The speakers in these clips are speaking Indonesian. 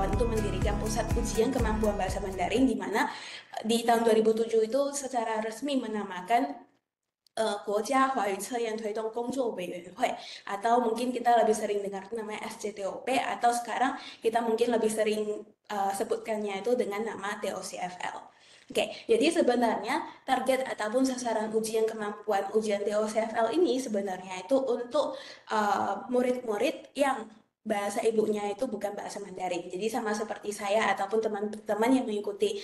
membantu mendirikan pusat ujian kemampuan bahasa Mandarin, di mana di tahun 2007 itu secara resmi menamakan 国家华语测验推动工作委员会, atau mungkin kita lebih sering dengar namanya SCTOP, atau sekarang kita mungkin lebih sering sebutkannya itu dengan nama TOCFL. Oke, jadi sebenarnya target ataupun sasaran ujian kemampuan ujian TOCFL ini sebenarnya itu untuk murid-murid yang bahasa ibunya itu bukan bahasa Mandarin. Jadi sama seperti saya ataupun teman-teman yang mengikuti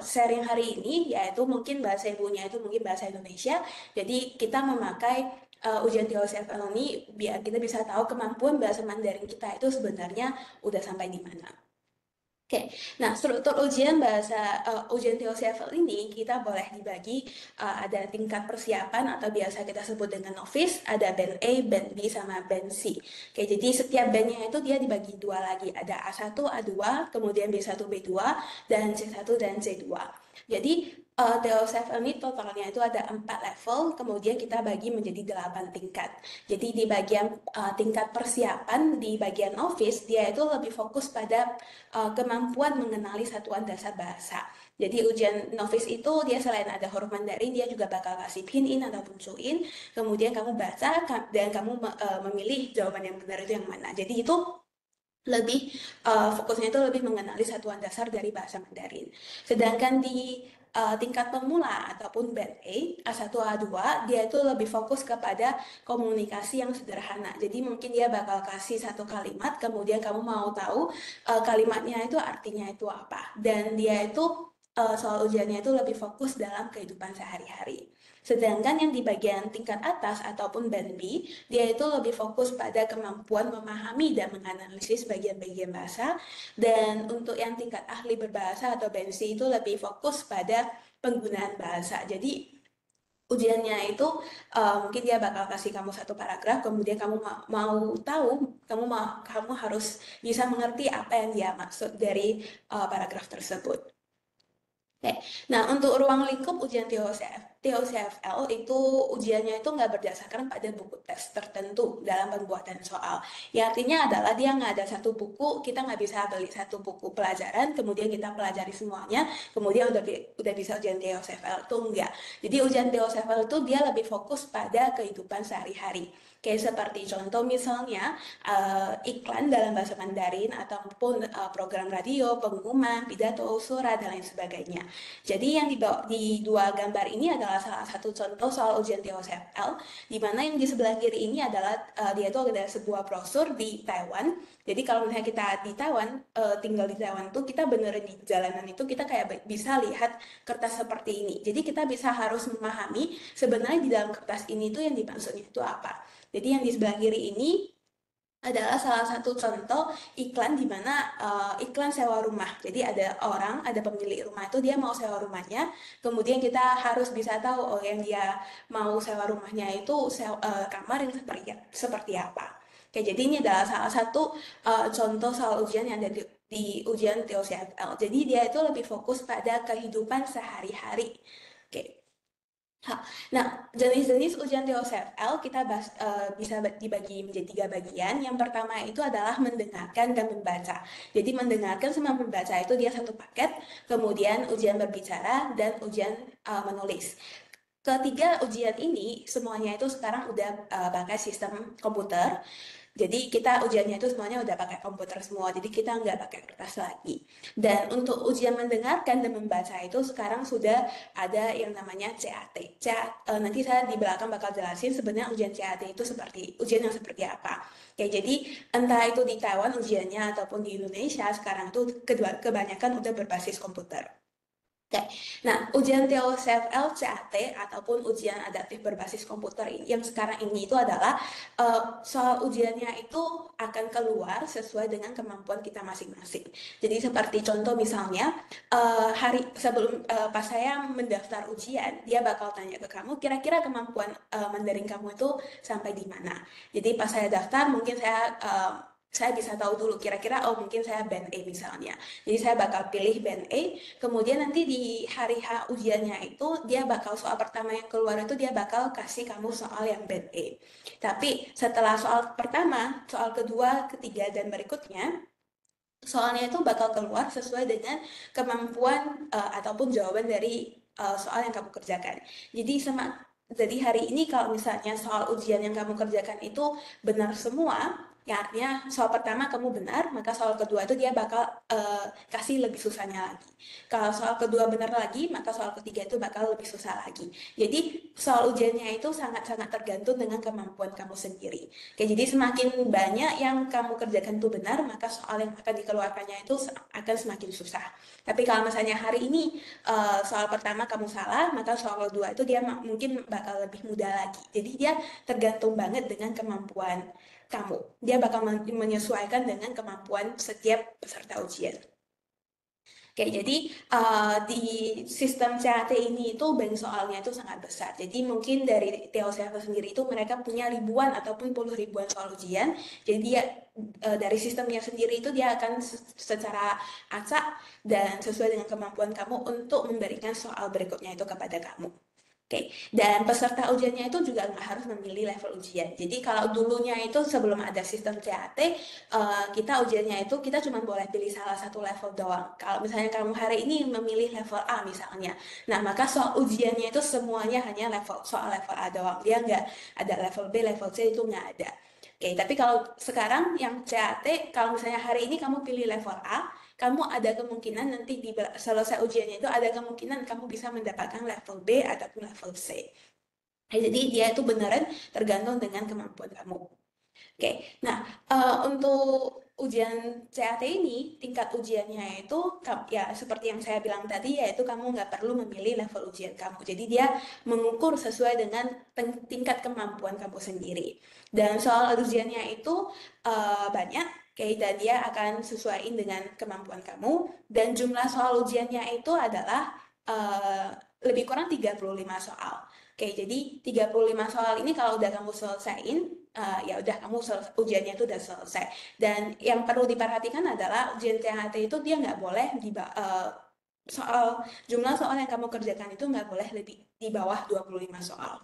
sharing hari ini, yaitu mungkin bahasa ibunya itu mungkin bahasa Indonesia. Jadi kita memakai ujian TOEFL ini biar kita bisa tahu kemampuan bahasa Mandarin kita itu sebenarnya udah sampai di mana. Oke, nah struktur ujian ujian TOEFL ini kita boleh dibagi ada tingkat persiapan atau biasa kita sebut dengan novice, ada band A, band B, sama band C. Oke, jadi setiap bandnya itu dia dibagi dua lagi, ada A1, A2, kemudian B1, B2, dan C1 dan C2. Jadi TOEFL ini totalnya itu ada 4 level, kemudian kita bagi menjadi 8 tingkat. Jadi di bagian tingkat persiapan, di bagian novice, dia itu lebih fokus pada kemampuan mengenali satuan dasar bahasa. Jadi ujian novice itu dia selain ada huruf Mandarin, dia juga bakal kasih pinyin ataupun suin. Kemudian kamu baca dan kamu memilih jawaban yang benar itu yang mana. Jadi itu lebih fokusnya itu lebih mengenali satuan dasar dari bahasa Mandarin. Sedangkan di tingkat pemula ataupun band A1, A2, dia itu lebih fokus kepada komunikasi yang sederhana. Jadi mungkin dia bakal kasih satu kalimat, kemudian kamu mau tahu kalimatnya itu artinya itu apa. Dan dia itu soal ujiannya itu lebih fokus dalam kehidupan sehari-hari. Sedangkan yang di bagian tingkat atas ataupun band B, dia itu lebih fokus pada kemampuan memahami dan menganalisis bagian-bagian bahasa. Dan untuk yang tingkat ahli berbahasa atau band C itu lebih fokus pada penggunaan bahasa. Jadi ujiannya itu mungkin dia bakal kasih kamu satu paragraf, kemudian kamu mau tahu, kamu harus bisa mengerti apa yang dia maksud dari paragraf tersebut. Oke, nah untuk ruang lingkup ujian TOCFL itu ujiannya itu nggak berdasarkan pada buku tes tertentu dalam pembuatan soal. Ya artinya adalah dia nggak ada satu buku, kita nggak bisa beli satu buku pelajaran, kemudian kita pelajari semuanya, kemudian udah bisa ujian TOCFL itu enggak. Jadi ujian TOCFL itu dia lebih fokus pada kehidupan sehari-hari. Kayak seperti contoh misalnya iklan dalam bahasa Mandarin ataupun program radio, pengumuman, pidato, surat, dan lain sebagainya. Jadi yang di dua gambar ini adalah salah satu contoh soal ujian TOEFL, di mana yang di sebelah kiri ini adalah dia itu adalah sebuah brosur di Taiwan. Jadi kalau misalnya kita di Taiwan, tinggal di Taiwan tuh kita beneran di jalanan itu kita kayak bisa lihat kertas seperti ini. Jadi kita bisa harus memahami sebenarnya di dalam kertas ini tuh yang dimaksudnya itu apa. Jadi yang di sebelah kiri ini adalah salah satu contoh iklan di mana iklan sewa rumah. Jadi ada pemilik rumah itu dia mau sewa rumahnya, kemudian kita harus bisa tahu yang dia mau sewa rumahnya itu kamar yang seperti apa. Oke, jadi ini adalah salah satu contoh soal ujian yang ada di ujian TOCFL. Jadi dia itu lebih fokus pada kehidupan sehari-hari. Oke. Nah, jenis-jenis ujian TOEFL kita bisa dibagi menjadi 3 bagian. Yang pertama itu adalah mendengarkan dan membaca. Jadi mendengarkan sama membaca itu dia satu paket, kemudian ujian berbicara dan ujian menulis. Ketiga ujian ini semuanya itu sekarang udah pakai sistem komputer. Jadi kita ujiannya itu semuanya udah pakai komputer semua, jadi kita nggak pakai kertas lagi. Dan untuk ujian mendengarkan dan membaca itu sekarang sudah ada yang namanya CAT. Nanti saya di belakang bakal jelasin sebenarnya ujian CAT itu ujian yang seperti apa. Oke, jadi entah itu di Taiwan ujiannya ataupun di Indonesia sekarang tuh kebanyakan udah berbasis komputer. Oke, nah ujian TOEFL CAT ataupun ujian adaptif berbasis komputer yang sekarang ini itu adalah soal ujiannya itu akan keluar sesuai dengan kemampuan kita masing-masing. Jadi seperti contoh misalnya hari sebelum pas saya mendaftar ujian, dia bakal tanya ke kamu kira-kira kemampuan Mandarin kamu itu sampai di mana. Jadi pas saya daftar mungkin saya bisa tahu dulu kira-kira mungkin saya band A misalnya. Jadi saya bakal pilih band A, kemudian nanti di hari H ujiannya itu dia bakal soal pertama yang keluar itu dia bakal kasih kamu soal yang band A. Tapi setelah soal pertama, soal kedua, ketiga dan berikutnya soalnya itu bakal keluar sesuai dengan kemampuan ataupun jawaban dari soal yang kamu kerjakan. Jadi hari ini kalau misalnya soal ujian yang kamu kerjakan itu benar semua, ya artinya soal pertama kamu benar, maka soal kedua itu dia bakal kasih lebih susahnya lagi. Kalau soal kedua benar lagi, maka soal ketiga itu bakal lebih susah lagi. Jadi soal ujiannya itu sangat-sangat tergantung dengan kemampuan kamu sendiri. Oke, jadi semakin banyak yang kamu kerjakan itu benar, maka soal yang akan dikeluarkannya itu akan semakin susah. Tapi kalau misalnya hari ini soal pertama kamu salah, maka soal kedua itu dia mungkin bakal lebih mudah lagi. Jadi dia tergantung banget dengan kemampuan kamu. Dia bakal menyesuaikan dengan kemampuan setiap peserta ujian. Oke, jadi di sistem CAT ini itu bank soalnya itu sangat besar. Jadi mungkin dari TOCFL sendiri itu mereka punya ribuan ataupun puluh ribuan soal ujian. Jadi dia dari sistemnya sendiri itu dia akan secara acak dan sesuai dengan kemampuan kamu untuk memberikan soal berikutnya itu kepada kamu. Oke, dan peserta ujiannya itu juga nggak harus memilih level ujian. Jadi kalau dulunya itu sebelum ada sistem CAT, kita ujiannya itu kita cuma boleh pilih salah satu level doang. Kalau misalnya kamu hari ini memilih level A misalnya, nah maka soal ujiannya itu semuanya hanya soal level A doang. Dia nggak ada level B, level C itu nggak ada. Oke, tapi kalau sekarang yang CAT, kalau misalnya hari ini kamu pilih level A, kamu ada kemungkinan nanti di selesai ujiannya itu ada kemungkinan kamu bisa mendapatkan level B ataupun level C. Jadi dia itu beneran tergantung dengan kemampuan kamu. Oke, nah untuk ujian CAT ini tingkat ujiannya itu ya seperti yang saya bilang tadi yaitu kamu nggak perlu memilih level ujian kamu. Jadi dia mengukur sesuai dengan tingkat kemampuan kamu sendiri. Dan soal ujiannya itu banyak. Oke, dan dia akan sesuaiin dengan kemampuan kamu. Dan jumlah soal ujiannya itu adalah lebih kurang 35 soal. Oke, jadi 35 soal ini kalau udah kamu selesaiin, ya udah kamu ujiannya itu udah selesai. Dan yang perlu diperhatikan adalah ujian THT itu dia nggak boleh jumlah soal yang kamu kerjakan itu nggak boleh lebih di bawah 25 soal.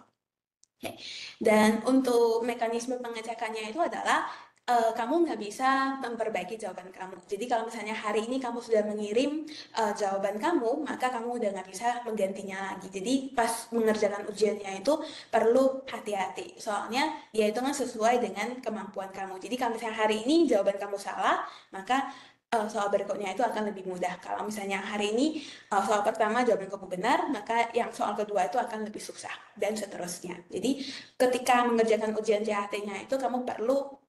Oke. Dan untuk mekanisme pengecekannya itu adalah kamu nggak bisa memperbaiki jawaban kamu. Jadi kalau misalnya hari ini kamu sudah mengirim jawaban kamu, maka kamu udah nggak bisa menggantinya lagi. Jadi pas mengerjakan ujiannya itu perlu hati-hati. Soalnya dia itu kan sesuai dengan kemampuan kamu. Jadi kalau misalnya hari ini jawaban kamu salah, maka soal berikutnya itu akan lebih mudah. Kalau misalnya hari ini soal pertama jawaban kamu benar, maka yang soal kedua itu akan lebih susah dan seterusnya. Jadi ketika mengerjakan ujian CHT-nya itu kamu perlu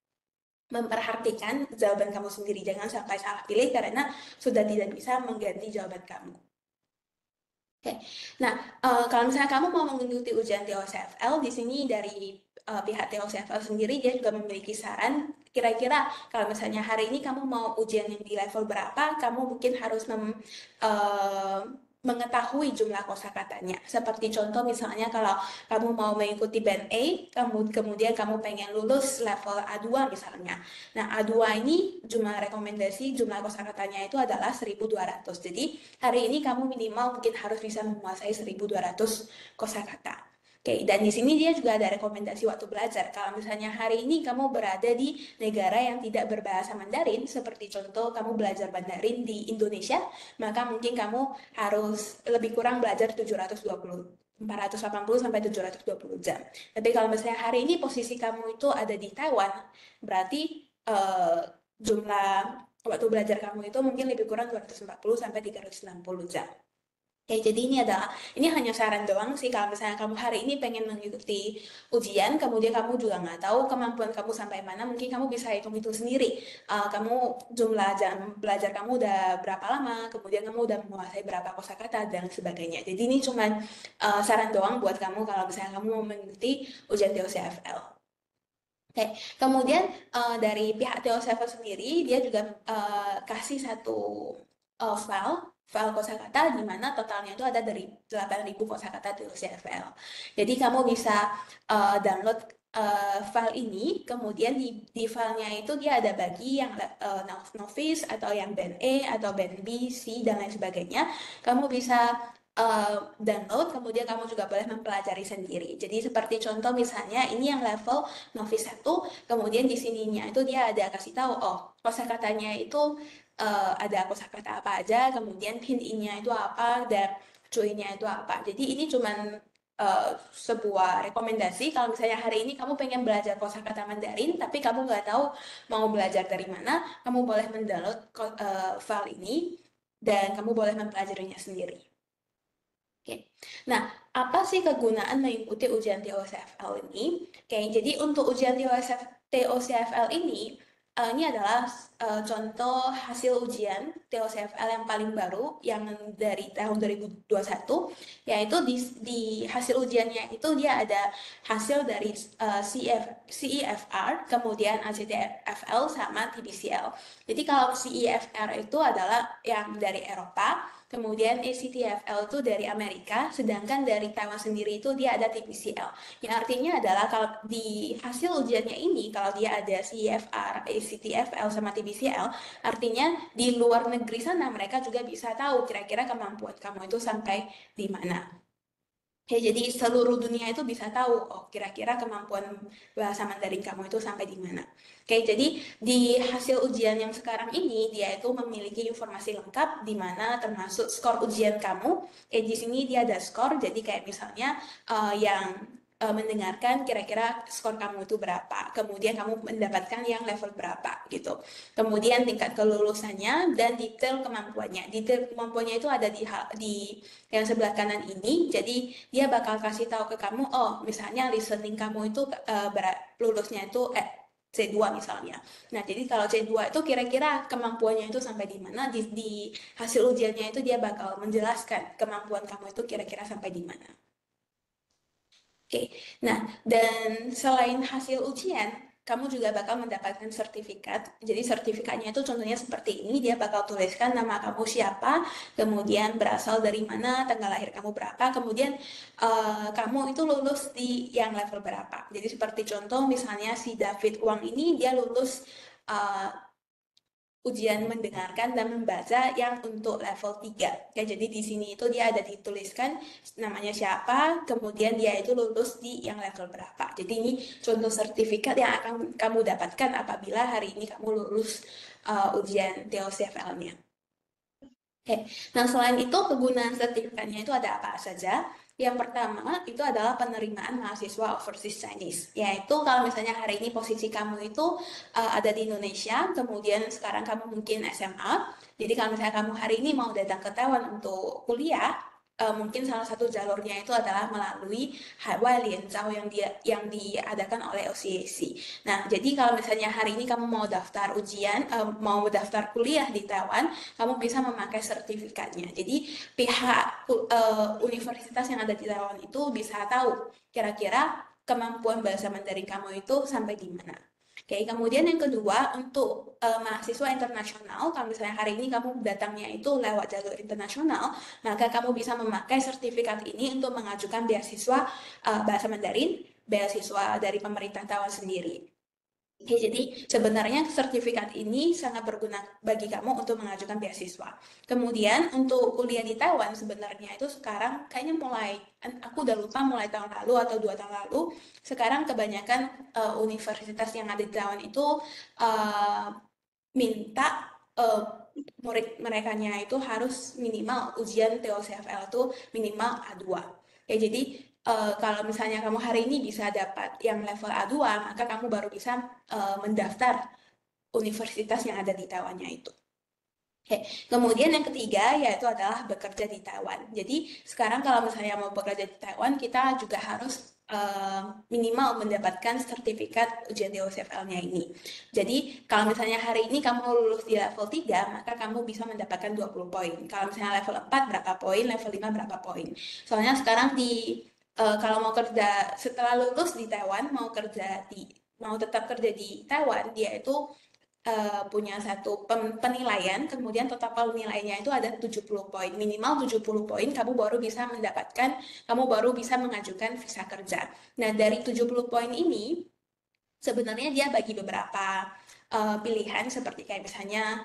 memperhatikan jawaban kamu sendiri. Jangan sampai salah pilih karena sudah tidak bisa mengganti jawaban kamu. Oke, nah kalau misalnya kamu mau mengikuti ujian TOCFL, di sini dari pihak TOCFL sendiri dia juga memiliki saran. Kira-kira kalau misalnya hari ini kamu mau ujian yang di level berapa, kamu mungkin harus mengetahui jumlah kosakatanya. Seperti contoh misalnya kalau kamu mau mengikuti band A, kemudian kamu pengen lulus level A2 misalnya. Nah, A2 ini jumlah rekomendasi, jumlah kosakatanya itu adalah 1.200. Jadi hari ini kamu minimal mungkin harus bisa menguasai 1.200 kosakata. Oke, dan di sini dia juga ada rekomendasi waktu belajar. Kalau misalnya hari ini kamu berada di negara yang tidak berbahasa Mandarin, seperti contoh kamu belajar Mandarin di Indonesia, maka mungkin kamu harus lebih kurang belajar 480 sampai 720 jam. Tapi kalau misalnya hari ini posisi kamu itu ada di Taiwan, berarti jumlah waktu belajar kamu itu mungkin lebih kurang 240 sampai 360 jam. Oke, jadi ini hanya saran doang sih kalau misalnya kamu hari ini pengen mengikuti ujian, kemudian kamu juga nggak tahu kemampuan kamu sampai mana, mungkin kamu bisa hitung-hitung sendiri. Kamu jumlah jam belajar kamu udah berapa lama, kemudian kamu udah menguasai berapa kosakata dan sebagainya. Jadi ini cuma saran doang buat kamu kalau misalnya kamu mau mengikuti ujian TOCFL. Oke, kemudian dari pihak TOCFL sendiri dia juga kasih satu file kosakata di mana totalnya itu ada dari 8.000 kosakata TOCFL. Jadi kamu bisa download file ini, kemudian di filenya itu dia ada bagi yang novice atau yang band E atau band B, C dan lain sebagainya. Kamu bisa download, kemudian kamu juga boleh mempelajari sendiri. Jadi seperti contoh misalnya ini yang level novice 1, kemudian di sininya itu dia ada kasih tahu, oh kosakatanya itu ada kosakata apa aja, kemudian pinyin-nya itu apa, dan cuy-nya itu apa. Jadi ini cuman sebuah rekomendasi kalau misalnya hari ini kamu pengen belajar kosakata Mandarin, tapi kamu nggak tahu mau belajar dari mana, kamu boleh mendownload file ini dan kamu boleh mempelajarinya sendiri. Oke. Nah, apa sih kegunaan mengikuti ujian TOCFL ini? Oke, jadi untuk ujian TOCFL ini adalah contoh hasil ujian TOCFL yang paling baru yang dari tahun 2021, yaitu di hasil ujiannya itu dia ada hasil dari CEFR, kemudian ACTFL sama TBCL. Jadi kalau CEFR itu adalah yang dari Eropa, kemudian ACTFL itu dari Amerika, sedangkan dari Taiwan sendiri itu dia ada TPCL. Yang artinya adalah kalau di hasil ujiannya ini, kalau dia ada CEFR, ACTFL, sama TPCL, artinya di luar negeri sana mereka juga bisa tahu kira-kira kemampuan kamu itu sampai di mana. Ya, jadi seluruh dunia itu bisa tahu, oh kira-kira kemampuan bahasa Mandarin kamu itu sampai di mana. Oke, jadi di hasil ujian yang sekarang ini, dia itu memiliki informasi lengkap di mana termasuk skor ujian kamu. Di sini dia ada skor, jadi kayak misalnya yang mendengarkan kira-kira skor kamu itu berapa, kemudian kamu mendapatkan yang level berapa gitu. Kemudian tingkat kelulusannya dan detail kemampuannya. Detail kemampuannya itu ada di yang sebelah kanan ini, jadi dia bakal kasih tahu ke kamu, oh misalnya listening kamu itu lulusnya itu C2 misalnya. Nah, jadi kalau C2 itu kira-kira kemampuannya itu sampai di mana, di hasil ujiannya itu dia bakal menjelaskan kemampuan kamu itu kira-kira sampai di mana. Oke, nah dan selain hasil ujian, kamu juga bakal mendapatkan sertifikat. Jadi sertifikatnya itu contohnya seperti ini, dia bakal tuliskan nama kamu siapa, kemudian berasal dari mana, tanggal lahir kamu berapa, kemudian kamu itu lulus di yang level berapa. Jadi seperti contoh misalnya si David Wang ini dia lulus uh, ujian mendengarkan dan membaca yang untuk level 3. Ya, jadi di sini itu dia ada dituliskan namanya siapa, kemudian dia itu lulus di yang level berapa. Jadi ini contoh sertifikat yang akan kamu dapatkan apabila hari ini kamu lulus ujian TOCFL-nya. Oke, nah selain itu kegunaan sertifikatnya itu ada apa saja? Yang pertama itu adalah penerimaan mahasiswa overseas Chinese, yaitu kalau misalnya hari ini posisi kamu itu ada di Indonesia, kemudian sekarang kamu mungkin SMA, jadi kalau misalnya kamu hari ini mau datang ke Taiwan untuk kuliah, mungkin salah satu jalurnya itu adalah melalui Hawaii Lianzhao yang diadakan oleh OCAC. Nah, jadi kalau misalnya hari ini kamu mau daftar ujian, mau daftar kuliah di Taiwan, kamu bisa memakai sertifikatnya. Jadi pihak universitas yang ada di Taiwan itu bisa tahu kira-kira kemampuan bahasa Mandarin kamu itu sampai di mana. Oke, kemudian yang kedua untuk mahasiswa internasional, kalau misalnya hari ini kamu datangnya itu lewat jalur internasional, maka kamu bisa memakai sertifikat ini untuk mengajukan beasiswa bahasa Mandarin, beasiswa dari pemerintah Taiwan sendiri. Oke, jadi sebenarnya sertifikat ini sangat berguna bagi kamu untuk mengajukan beasiswa. Kemudian untuk kuliah di Taiwan sebenarnya itu sekarang kayaknya aku udah lupa mulai tahun lalu atau 2 tahun lalu, sekarang kebanyakan universitas yang ada di Taiwan itu uh, minta murid merekanya itu harus minimal ujian TOCFL itu minimal A2. Ya, jadi kalau misalnya kamu hari ini bisa dapat yang level A2, maka kamu baru bisa mendaftar universitas yang ada di Taiwannya itu. Oke, kemudian yang ketiga yaitu adalah bekerja di Taiwan. Jadi sekarang kalau misalnya mau bekerja di Taiwan, kita juga harus minimal mendapatkan sertifikat ujian TOCFL-nya ini. Jadi kalau misalnya hari ini kamu lulus di level 3, maka kamu bisa mendapatkan 20 poin. Kalau misalnya level 4 berapa poin, level 5 berapa poin. Soalnya sekarang kalau mau kerja setelah lulus di Taiwan, mau tetap kerja di Taiwan, dia itu punya satu penilaian, kemudian total nilainya itu ada 70 poin. Minimal 70 poin, kamu baru bisa mengajukan visa kerja. Nah, dari 70 poin ini, sebenarnya dia bagi beberapa pilihan, seperti kayak misalnya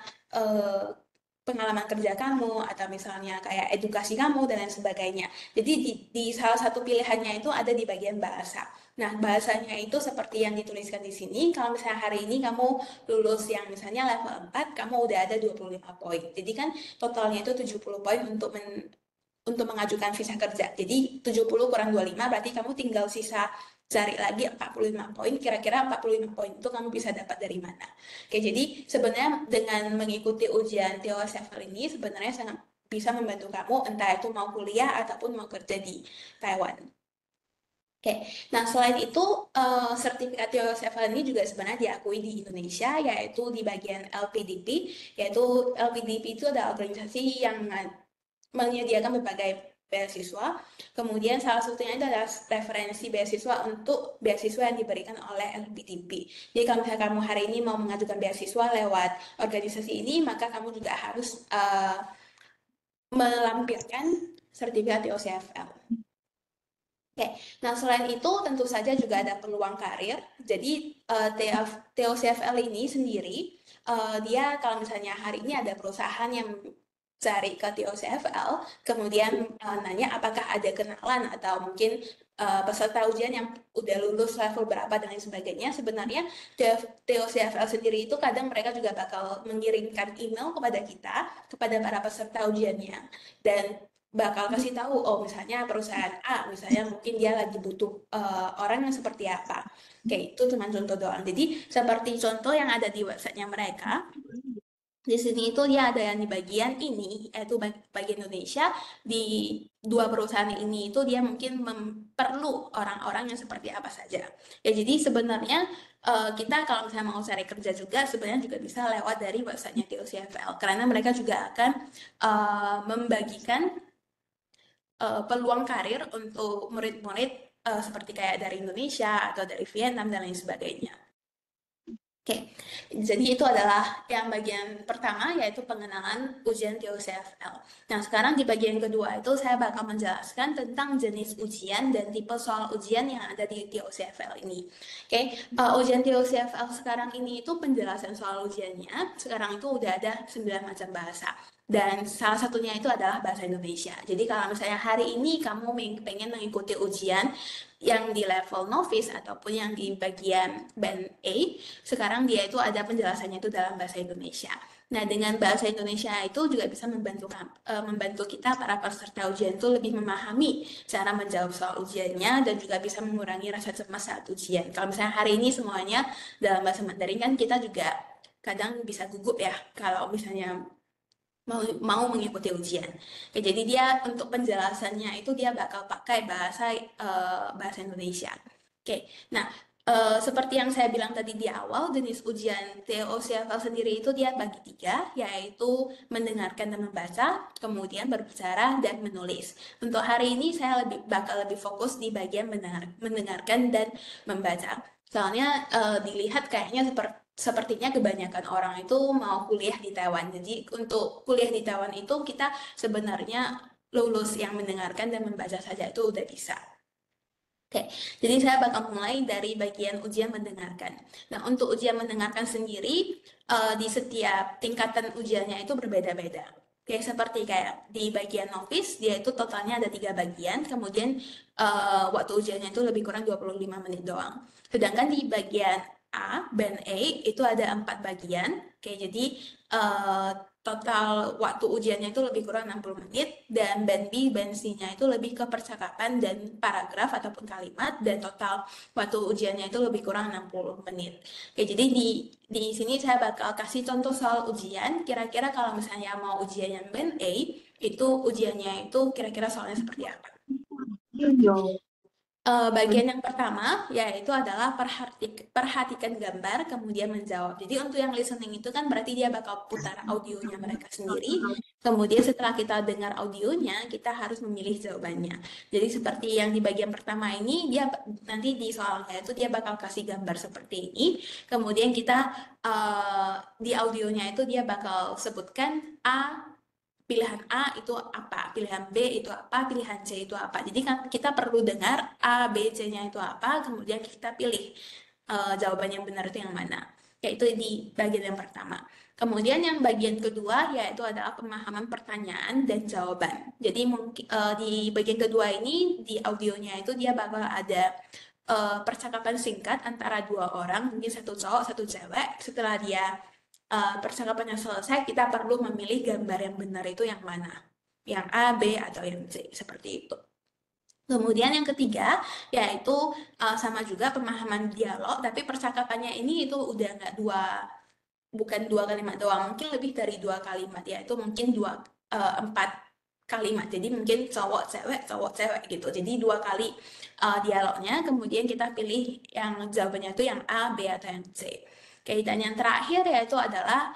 pengalaman kerja kamu atau misalnya kayak edukasi kamu dan lain sebagainya. Jadi di salah satu pilihannya itu ada di bagian bahasa. Nah, bahasanya itu seperti yang dituliskan di sini. Kalau misalnya hari ini kamu lulus yang misalnya level 4, kamu udah ada 25 poin. Jadi kan totalnya itu 70 poin untuk mengajukan visa kerja. Jadi 70 kurang 25 berarti kamu tinggal sisa cari lagi 45 poin. Kira-kira 45 poin itu kamu bisa dapat dari mana? Oke, jadi sebenarnya dengan mengikuti ujian TOEFL ini sebenarnya sangat bisa membantu kamu entah itu mau kuliah ataupun mau kerja di Taiwan. Oke, nah selain itu sertifikat TOEFL ini juga sebenarnya diakui di Indonesia yaitu di bagian LPDP, yaitu LPDP itu adalah organisasi yang menyediakan berbagai beasiswa. Kemudian salah satunya itu adalah referensi beasiswa untuk beasiswa yang diberikan oleh LPDP. Jadi kalau misalnya kamu hari ini mau mengajukan beasiswa lewat organisasi ini, maka kamu juga harus melampirkan sertifikat TOCFL. Oke, nah selain itu tentu saja juga ada peluang karir. Jadi TOCFL ini sendiri, dia kalau misalnya hari ini ada perusahaan yang cari ke TOCFL, kemudian nanya apakah ada kenalan atau mungkin peserta ujian yang udah lulus level berapa dan lain sebagainya. Sebenarnya TOCFL sendiri itu kadang mereka juga bakal mengirimkan email kepada kita, kepada para peserta ujiannya, dan bakal kasih tahu, oh misalnya perusahaan A, misalnya mungkin dia lagi butuh orang yang seperti apa. Oke, itu cuma contoh doang. Jadi seperti contoh yang ada di websitenya mereka, di sini itu dia ada yang di bagian ini, yaitu bagian Indonesia. Di dua perusahaan ini itu dia mungkin perlu orang-orang yang seperti apa saja. Ya, jadi sebenarnya kita kalau misalnya mau cari kerja juga, sebenarnya juga bisa lewat dari websitenya TOCFL. Karena mereka juga akan membagikan peluang karir untuk murid-murid seperti kayak dari Indonesia atau dari Vietnam dan lain sebagainya. Oke, jadi itu adalah yang bagian pertama yaitu pengenalan ujian TOCFL. Nah, sekarang di bagian kedua itu saya bakal menjelaskan tentang jenis ujian dan tipe soal ujian yang ada di TOCFL ini. Oke, ujian TOCFL sekarang ini itu penjelasan soal ujiannya. Sekarang itu udah ada 9 macam bahasa. Dan salah satunya itu adalah bahasa Indonesia. Jadi kalau misalnya hari ini kamu pengen mengikuti ujian yang di level novice ataupun yang di bagian band A, sekarang dia itu ada penjelasannya itu dalam bahasa Indonesia. Nah, dengan bahasa Indonesia itu juga bisa membantu kita para peserta ujian itu lebih memahami cara menjawab soal ujiannya dan juga bisa mengurangi rasa cemas saat ujian. Kalau misalnya hari ini semuanya dalam bahasa Mandarin kan kita juga kadang bisa gugup ya kalau misalnya mau mengikuti ujian. Oke, jadi dia untuk penjelasannya itu dia bakal pakai bahasa Indonesia. Oke, nah seperti yang saya bilang tadi di awal, jenis ujian TOCFL sendiri itu dia bagi 3, yaitu mendengarkan dan membaca, kemudian berbicara dan menulis. Untuk hari ini saya bakal lebih fokus di bagian mendengarkan dan membaca. Soalnya dilihat kayaknya sepertinya kebanyakan orang itu mau kuliah di Taiwan. Jadi untuk kuliah di Taiwan itu kita sebenarnya lulus yang mendengarkan dan membaca saja itu udah bisa. Oke, jadi saya bakal mulai dari bagian ujian mendengarkan. Nah, untuk ujian mendengarkan sendiri, di setiap tingkatan ujiannya itu berbeda-beda. Oke, seperti kayak di bagian novice, dia itu totalnya ada 3 bagian, kemudian waktu ujiannya itu lebih kurang 25 menit doang. Sedangkan di bagian A, band A, itu ada 4 bagian. Oke, jadi total waktu ujiannya itu lebih kurang 60 menit, dan band B, band C-nya itu lebih ke percakapan dan paragraf ataupun kalimat, dan total waktu ujiannya itu lebih kurang 60 menit. Oke, jadi di sini saya bakal kasih contoh soal ujian. Kira-kira kalau misalnya mau ujian yang band A, itu ujiannya itu kira-kira soalnya seperti apa? Bagian yang pertama yaitu adalah perhatikan gambar kemudian menjawab. Jadi untuk yang listening itu kan berarti dia bakal putar audionya mereka sendiri. Kemudian setelah kita dengar audionya, kita harus memilih jawabannya. Jadi seperti yang di bagian pertama ini, dia nanti di soalnya itu dia bakal kasih gambar seperti ini. Kemudian kita di audionya itu dia bakal sebutkan pilihan A itu apa, pilihan B itu apa, pilihan C itu apa. Jadi kan kita perlu dengar A, B, C-nya itu apa, kemudian kita pilih jawaban yang benar itu yang mana. Yaitu di bagian yang pertama. Kemudian yang bagian kedua yaitu adalah pemahaman pertanyaan dan jawaban. Jadi mungkin di bagian kedua ini di audionya itu dia bakal ada percakapan singkat antara dua orang, mungkin satu cowok, satu cewek. Setelah dia percakapannya selesai, kita perlu memilih gambar yang benar itu yang mana, yang A, B, atau yang C, seperti itu. Kemudian yang ketiga yaitu sama juga pemahaman dialog, tapi percakapannya ini itu udah nggak bukan dua kalimat doang, mungkin lebih dari dua kalimat, yaitu mungkin empat kalimat. Jadi mungkin cowok cewek gitu. Jadi dua kali dialognya, kemudian kita pilih yang jawabannya itu yang A, B, atau yang C. Oke, dan yang terakhir yaitu adalah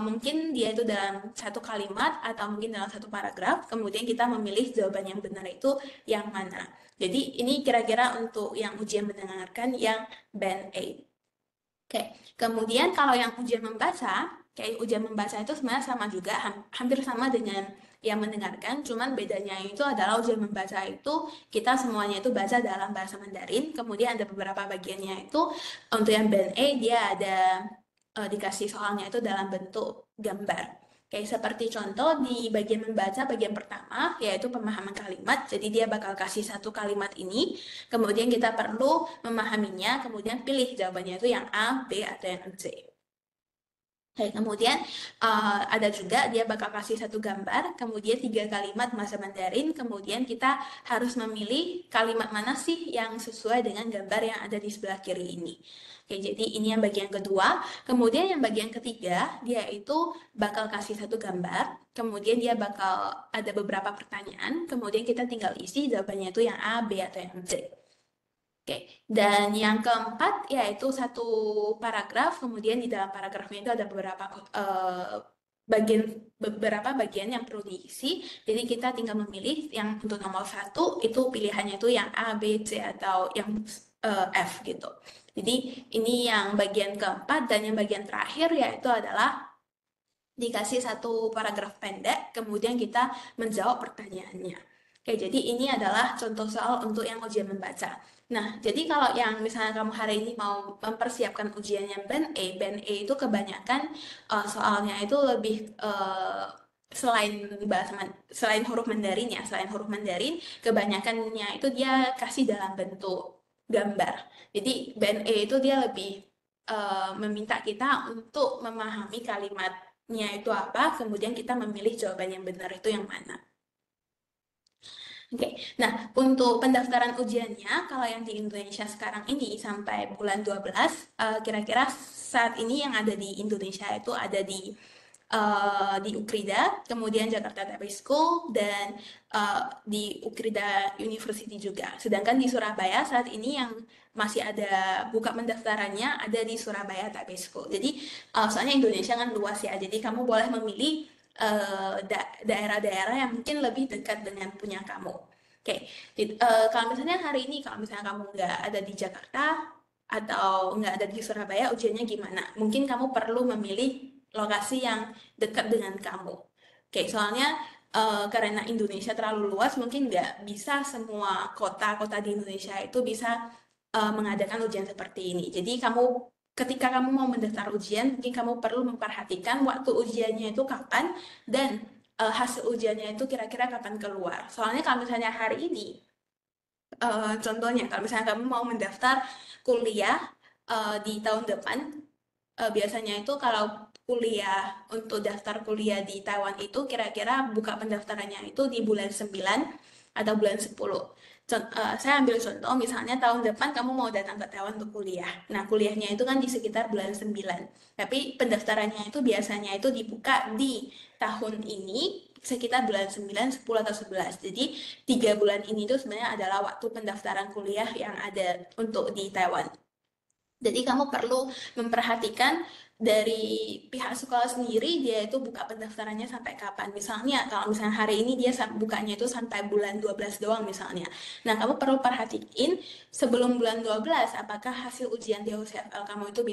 mungkin dia itu dalam satu kalimat atau mungkin dalam satu paragraf, kemudian kita memilih jawaban yang benar itu yang mana. Jadi ini kira-kira untuk yang ujian mendengarkan yang band A. Oke, kemudian kalau yang ujian membaca, kayak ujian membaca itu sebenarnya sama juga, hampir sama dengan yang mendengarkan, cuman bedanya itu adalah ujian membaca itu kita semuanya itu baca dalam bahasa Mandarin, kemudian ada beberapa bagiannya itu untuk yang band A dia ada dikasih soalnya itu dalam bentuk gambar. Kayak seperti contoh di bagian membaca bagian pertama yaitu pemahaman kalimat. Jadi dia bakal kasih satu kalimat ini, kemudian kita perlu memahaminya, kemudian pilih jawabannya itu yang A, B, atau yang C. Oke, kemudian ada juga dia bakal kasih satu gambar, kemudian tiga kalimat bahasa Mandarin, kemudian kita harus memilih kalimat mana sih yang sesuai dengan gambar yang ada di sebelah kiri ini. Oke, jadi ini yang bagian kedua. Kemudian yang bagian ketiga, dia itu bakal kasih satu gambar, kemudian dia bakal ada beberapa pertanyaan, kemudian kita tinggal isi jawabannya itu yang A, B, atau yang C. Oke, dan yang keempat yaitu satu paragraf, kemudian di dalam paragrafnya itu ada beberapa bagian yang perlu diisi. Jadi kita tinggal memilih yang untuk nomor satu itu pilihannya itu yang A, B, C atau yang F gitu. Jadi ini yang bagian keempat dan yang bagian terakhir yaitu adalah dikasih satu paragraf pendek, kemudian kita menjawab pertanyaannya. Oke, jadi ini adalah contoh soal untuk yang ujian membaca. Nah, jadi kalau yang misalnya kamu hari ini mau mempersiapkan ujian yang band A itu kebanyakan soalnya itu lebih selain huruf Mandarin ya, selain huruf Mandarin, kebanyakannya itu dia kasih dalam bentuk gambar. Jadi band A itu dia lebih meminta kita untuk memahami kalimatnya itu apa, kemudian kita memilih jawaban yang benar itu yang mana. Oke, nah untuk pendaftaran ujiannya, kalau yang di Indonesia sekarang ini sampai bulan 12, kira-kira saat ini yang ada di Indonesia itu ada di Ukrida, kemudian Jakarta Taipei School, dan di Ukrida University juga. Sedangkan di Surabaya saat ini yang masih ada buka pendaftarannya ada di Surabaya Taipei School. Jadi soalnya Indonesia kan luas ya, jadi kamu boleh memilih daerah-daerah yang mungkin lebih dekat dengan punya kamu. Oke, kalau misalnya hari ini, kalau misalnya kamu nggak ada di Jakarta atau nggak ada di Surabaya, ujiannya gimana? Mungkin kamu perlu memilih lokasi yang dekat dengan kamu. Oke, soalnya karena Indonesia terlalu luas, mungkin nggak bisa semua kota-kota di Indonesia itu bisa mengadakan ujian seperti ini. Jadi ketika kamu mau mendaftar ujian, mungkin kamu perlu memperhatikan waktu ujiannya itu kapan dan hasil ujiannya itu kira-kira kapan keluar. Soalnya kalau misalnya hari ini, contohnya kalau misalnya kamu mau mendaftar kuliah di tahun depan, biasanya itu kalau kuliah untuk daftar kuliah di Taiwan itu kira-kira buka pendaftarannya itu di bulan 9 atau bulan 10. Saya ambil contoh misalnya tahun depan kamu mau datang ke Taiwan untuk kuliah. Nah, kuliahnya itu kan di sekitar bulan 9. Tapi pendaftarannya itu biasanya itu dibuka di tahun ini sekitar bulan 9, 10 atau 11. Jadi 3 bulan ini itu sebenarnya adalah waktu pendaftaran kuliah yang ada untuk di Taiwan. Jadi kamu perlu memperhatikan dari pihak sekolah sendiri dia itu buka pendaftarannya sampai kapan. Misalnya kalau misalnya hari ini dia bukanya itu sampai bulan 12 doang misalnya. Nah, kamu perlu perhatiin sebelum bulan 12 apakah hasil ujian TOEFL kamu itu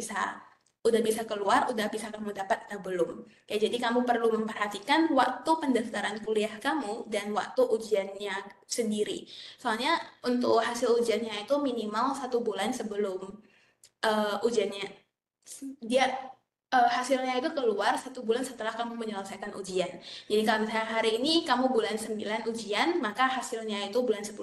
udah bisa keluar, udah bisa kamu dapat atau belum. Ya, jadi kamu perlu memperhatikan waktu pendaftaran kuliah kamu dan waktu ujiannya sendiri. Soalnya untuk hasil ujiannya itu minimal 1 bulan sebelum ujiannya dia Hasilnya itu keluar 1 bulan setelah kamu menyelesaikan ujian. Jadi kalau misalnya hari ini kamu bulan 9 ujian, maka hasilnya itu bulan 10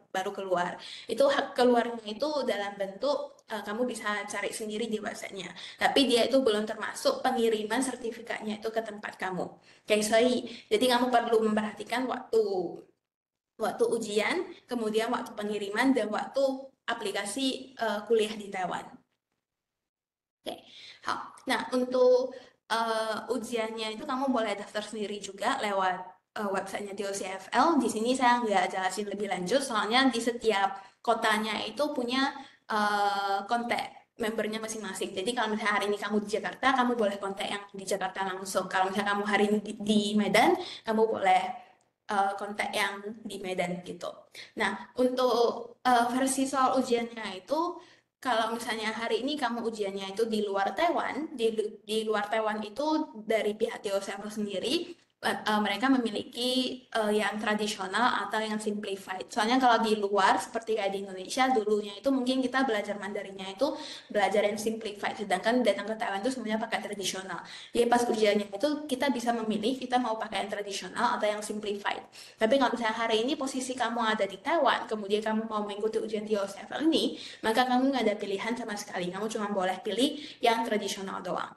baru keluar. Itu hak keluarnya itu dalam bentuk kamu bisa cari sendiri di websitenya. Tapi dia itu belum termasuk pengiriman sertifikatnya itu ke tempat kamu. Kayak sorry. Jadi kamu perlu memperhatikan waktu waktu ujian, kemudian waktu pengiriman dan waktu aplikasi kuliah di Taiwan. Oke, nah untuk ujiannya itu kamu boleh daftar sendiri juga lewat websitenya TOCFL. Di sini saya nggak jelasin lebih lanjut, soalnya di setiap kotanya itu punya kontak membernya masing-masing. Jadi kalau misalnya hari ini kamu di Jakarta, kamu boleh kontak yang di Jakarta langsung. Kalau misalnya kamu hari ini di Medan, kamu boleh kontak yang di Medan gitu. Nah, untuk versi soal ujiannya itu kalau misalnya hari ini kamu ujiannya itu di luar Taiwan, di luar Taiwan itu dari pihak TOEFL sendiri, mereka memiliki yang tradisional atau yang simplified. Soalnya kalau di luar, seperti kayak di Indonesia, dulunya itu mungkin kita belajar Mandarinnya itu belajar yang simplified, sedangkan datang ke Taiwan itu semuanya pakai tradisional. Jadi pas ujiannya itu kita bisa memilih kita mau pakai yang tradisional atau yang simplified. Tapi kalau misalnya hari ini posisi kamu ada di Taiwan, kemudian kamu mau mengikuti ujian TOEFL ini, maka kamu nggak ada pilihan sama sekali. Kamu cuma boleh pilih yang tradisional doang.